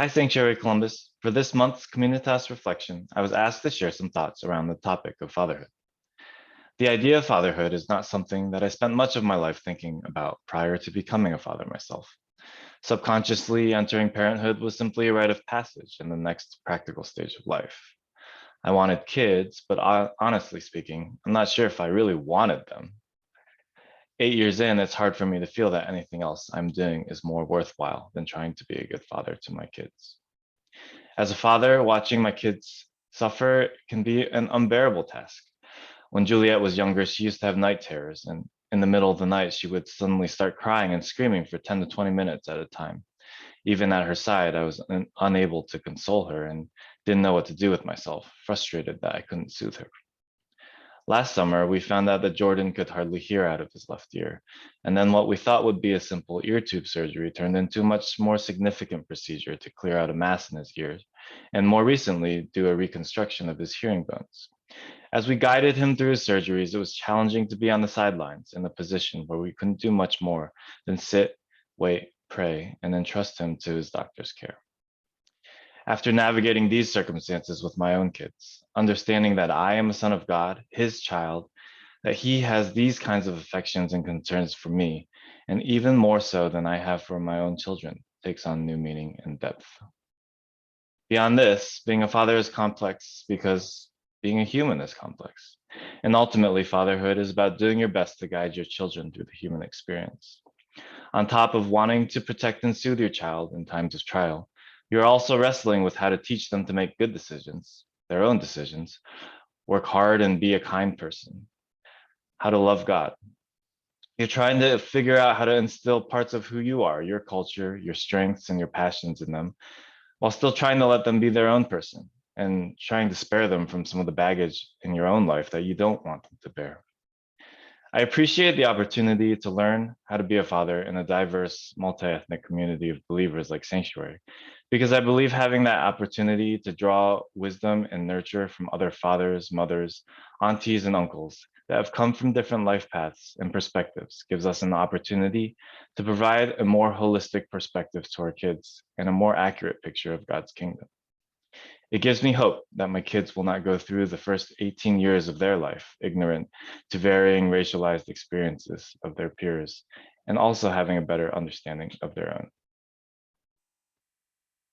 Hi, Sanctuary Columbus. For this month's Communitas Reflection, I was asked to share some thoughts around the topic of fatherhood. The idea of fatherhood is not something that I spent much of my life thinking about prior to becoming a father myself. Subconsciously, entering parenthood was simply a rite of passage in the next practical stage of life. I wanted kids, but honestly speaking, I'm not sure if I really wanted them. 8 years in, it's hard for me to feel that anything else I'm doing is more worthwhile than trying to be a good father to my kids. As a father, watching my kids suffer can be an unbearable task. When Juliet was younger, she used to have night terrors, and in the middle of the night, she would suddenly start crying and screaming for 10 to 20 minutes at a time. Even at her side, I was unable to console her and didn't know what to do with myself, frustrated that I couldn't soothe her. Last summer, we found out that Jordan could hardly hear out of his left ear, and then what we thought would be a simple ear tube surgery turned into a much more significant procedure to clear out a mass in his ears, and more recently, do a reconstruction of his hearing bones. As we guided him through his surgeries, it was challenging to be on the sidelines in a position where we couldn't do much more than sit, wait, pray, and entrust him to his doctor's care. After navigating these circumstances with my own kids, understanding that I am a son of God, his child, that he has these kinds of affections and concerns for me, and even more so than I have for my own children, takes on new meaning and depth. Beyond this, being a father is complex because being a human is complex. And ultimately, fatherhood is about doing your best to guide your children through the human experience. On top of wanting to protect and soothe your child in times of trial, you're also wrestling with how to teach them to make good decisions, their own decisions, work hard and be a kind person, how to love God. You're trying to figure out how to instill parts of who you are, your culture, your strengths, and your passions in them, while still trying to let them be their own person and trying to spare them from some of the baggage in your own life that you don't want them to bear. I appreciate the opportunity to learn how to be a father in a diverse, multi-ethnic community of believers like Sanctuary, because I believe having that opportunity to draw wisdom and nurture from other fathers, mothers, aunties, and uncles that have come from different life paths and perspectives gives us an opportunity to provide a more holistic perspective to our kids and a more accurate picture of God's kingdom. It gives me hope that my kids will not go through the first 18 years of their life ignorant to varying racialized experiences of their peers and also having a better understanding of their own.